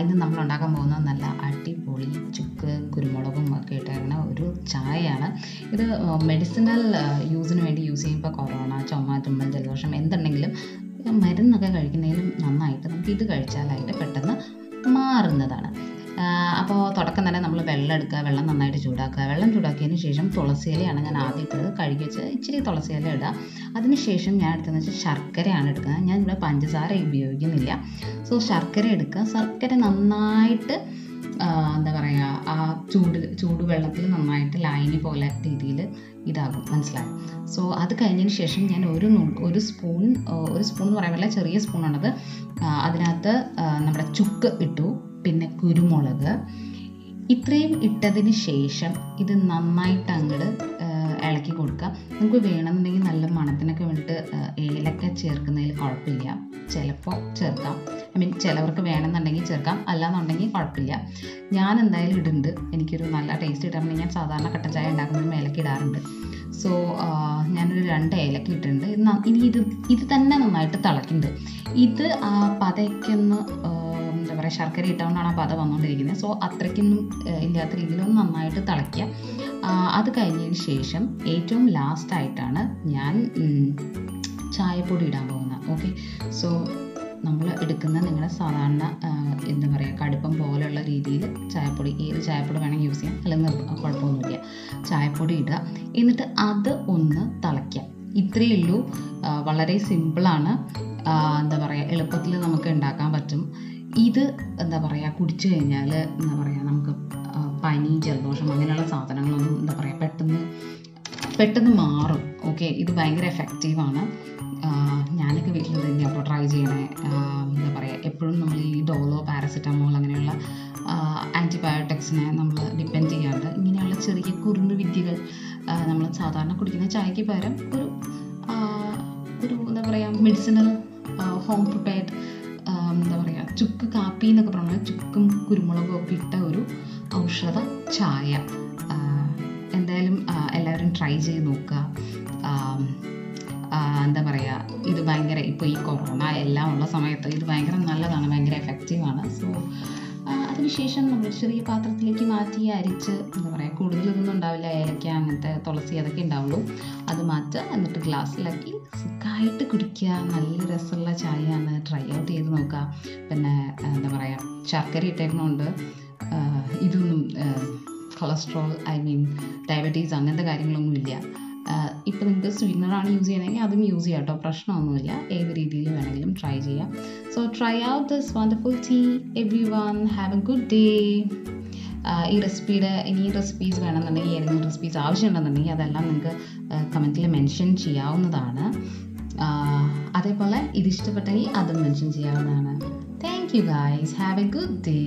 ഇന്ന് നമ്മൾ ഉണ്ടാക്കാൻ പോകുന്നത് നല്ല അടിപൊളി ചുക്ക് കുരുമുളകും ഒക്കെ ഇട്ടിരുന്ന ഒരു ചായയാണ്. ഇത് മെഡിസിനൽ യൂസിന് വേണ്ടി യൂസ് ചെയ്യുമ്പോൾ കൊറോണ, ചുമ, തുമ്മൽ, ജലദോഷം എന്തുണ്ടെങ്കിലും മരുന്നൊക്കെ കഴിക്കുന്നതിലും നന്നായിട്ട് നമുക്ക് ഇത് കഴിച്ചാലായിട്ട് പെട്ടെന്ന് മാറുന്നതാണ്. അപ്പോൾ തുടക്കം തന്നെ നമ്മൾ വെള്ളം എടുക്കുക, വെള്ളം നന്നായിട്ട് ചൂടാക്കുക. വെള്ളം ചൂടാക്കിയതിന് ശേഷം തുളസിയിലയാണ് ഞാൻ ആദ്യം ഇട്ടത്. കഴുകി വെച്ച് ഇച്ചിരി തുളസിയില ഇടുക. അതിനുശേഷം ഞാൻ എടുത്തതെന്ന് വെച്ചാൽ ശർക്കരയാണ് എടുക്കുന്നത്. ഞാൻ ഇവിടെ പഞ്ചസാര ഉപയോഗിക്കുന്നില്ല. സോ ശർക്കര എടുക്കുക. ശർക്കര നന്നായിട്ട് എന്താ പറയുക, ആ ചൂടുവെള്ളത്തിൽ നന്നായിട്ട് ലായനി പോലെ രീതിയിൽ ഇതാകും, മനസ്സിലാകും. സോ അത് കഴിഞ്ഞതിന് ശേഷം ഞാൻ ഒരു സ്പൂൺ എന്ന് പറയാൻ പറ്റില്ല, ചെറിയ സ്പൂണാണത്. അതിനകത്ത് നമ്മുടെ ചുക്ക് ഇട്ടു, പിന്നെ കുരുമുളക്. ഇത്രയും ഇട്ടതിന് ശേഷം ഇത് നന്നായിട്ട് അങ്ങോട്ട് ഇളക്കി കൊടുക്കുക. നമുക്ക് വേണമെന്നുണ്ടെങ്കിൽ നല്ല മണത്തിനൊക്കെ വേണ്ടിയിട്ട് ഏലക്ക ചേർക്കുന്നതിൽ കുഴപ്പമില്ല, ചിലപ്പോൾ ചേർക്കാം. ചിലവർക്ക് വേണമെന്നുണ്ടെങ്കിൽ ചേർക്കാം, അല്ലാന്നുണ്ടെങ്കിൽ കുഴപ്പമില്ല. ഞാൻ എന്തായാലും ഇടുന്നുണ്ട്. എനിക്കൊരു നല്ല ടേസ്റ്റ് കിട്ടാൻ വേണ്ടി ഞാൻ സാധാരണ കട്ടൻ ചായ ഉണ്ടാക്കുമ്പോൾ ഏലക്ക ഇടാറുണ്ട്. സോ ഞാനൊരു 2 ഏലക്ക ഇട്ടിട്ടുണ്ട്. ഇനി ഇത് തന്നെ നന്നായിട്ട് തിളക്കുന്നുണ്ട്. ഇത് പതയ്ക്കൊന്ന് എന്താ പറയുക, ശർക്കര ഇട്ടുകൊണ്ടാണ് ആ പത വന്നുകൊണ്ടിരിക്കുന്നത്. സോ അത്രയ്ക്കൊന്നും ഇല്ലാത്ത രീതിയിലൊന്ന് നന്നായിട്ട് തിളയ്ക്കുക. അത് കഴിഞ്ഞതിന് ശേഷം ഏറ്റവും ലാസ്റ്റായിട്ടാണ് ഞാൻ ചായപ്പൊടി ഇടാൻ പോകുന്നത്. ഓക്കെ, സോ നമ്മൾ എടുക്കുന്ന നിങ്ങളുടെ സാധാരണ എന്താ പറയുക, കടുപ്പം പോലെയുള്ള രീതിയിൽ ചായപ്പൊടി, ഏത് ചായപ്പൊടി വേണമെങ്കിൽ യൂസ് ചെയ്യാം, അല്ലെങ്കിൽ കുഴപ്പമൊന്നുമില്ല. ചായപ്പൊടി ഇടുക, എന്നിട്ട് അത് ഒന്ന് തിളയ്ക്കുക. ഇത്രയേ ഉള്ളൂ. വളരെ സിമ്പിളാണ്. എന്താ പറയുക, എളുപ്പത്തിൽ നമുക്ക് ഉണ്ടാക്കാൻ പറ്റും. ഇത് എന്താ പറയുക, കുടിച്ചു കഴിഞ്ഞാൽ എന്താ പറയുക, നമുക്ക് പനി, ജലദോഷം അങ്ങനെയുള്ള സാധനങ്ങളൊന്നും എന്താ പറയുക പെട്ടെന്ന് മാറും. ഓക്കെ, ഇത് ഭയങ്കര എഫക്റ്റീവാണ്. ഞാനൊക്കെ വീട്ടിൽ തന്നെ അപ്പോൾ ട്രൈ ചെയ്യണേ. എന്താ പറയുക, എപ്പോഴും നമ്മൾ ഈ ഡോളോ, പാരസെറ്റമോൾ അങ്ങനെയുള്ള ആൻറ്റിബയോട്ടിക്സിനെ നമ്മൾ ഡിപ്പെൻഡ് ചെയ്യാണ്ട് ഇങ്ങനെയുള്ള ചെറിയ കുറുമ്പ് വിദ്യകൾ നമ്മൾ സാധാരണ കുടിക്കുന്ന ചായക്ക് പകരം ഒരു എന്താ പറയുക, മെഡിസിനൽ ഹോം പ്രിപ്പയർഡ് എന്താ പറയുക, ചുക്ക് കാപ്പി എന്നൊക്കെ പറഞ്ഞാൽ ചുക്കും കുരുമുളകും ഒക്കെ ഇട്ട ഒരു ഔഷധ ചായ. എന്തായാലും എല്ലാവരും ട്രൈ ചെയ്ത് നോക്കുക. എന്താ പറയുക, ഇത് ഭയങ്കര, ഇപ്പോൾ ഈ കൊറോണ എല്ലാം ഉള്ള സമയത്ത് ഇത് ഭയങ്കര നല്ലതാണ്, ഭയങ്കര എഫക്റ്റീവാണ്. സോ അതിനുശേഷം നമ്മൾ ചെറിയ പാത്രത്തിലേക്ക് മാറ്റി അരിച്ച്, എന്താ പറയുക, കൂടുതൽ ഇതൊന്നും ഉണ്ടാവില്ല, ഏലക്ക അങ്ങനത്തെ തുളസി അതൊക്കെ ഉണ്ടാവുള്ളൂ. അത് മാറ്റുക, എന്നിട്ട് ഗ്ലാസ്സിലാക്കി സുഖമായിട്ട് കുടിക്കുക. നല്ല രസമുള്ള ചായയാണ്, ട്രൈ ഔട്ട് ചെയ്ത് നോക്കുക. പിന്നെ എന്താ പറയുക, ശർക്കര ഇട്ടേക്കുന്നതുകൊണ്ട് ഇതൊന്നും കൊളസ്ട്രോൾ, ഡയബറ്റീസ് അങ്ങനത്തെ കാര്യങ്ങളൊന്നും ഇല്ല. ഇപ്പോൾ നിങ്ങൾക്ക് സ്വീറ്റ്നറാണ് യൂസ് ചെയ്യണമെങ്കിൽ അതും യൂസ് ചെയ്യാം കേട്ടോ, പ്രശ്നമൊന്നുമില്ല. ഏത് രീതിയിൽ വേണമെങ്കിലും ട്രൈ ചെയ്യാം. So try out this wonderful tea everyone. Have a good day. ഈ റെസിപ്പിയുടെ ഇനി റെസിപ്പീസ് വേണമെന്നുണ്ടെങ്കിൽ, ഏതെങ്കിലും റെസിപ്പീസ് ആവശ്യമുണ്ടെന്നുണ്ടെങ്കിൽ അതെല്ലാം നിങ്ങൾക്ക് കമൻറ്റിൽ മെൻഷൻ ചെയ്യാവുന്നതാണ്. അതേപോലെ ഇത് ഇഷ്ടപ്പെട്ടെങ്കിൽ അതും മെൻഷൻ ചെയ്യാവുന്നതാണ്. Thank you guys. Have a good day.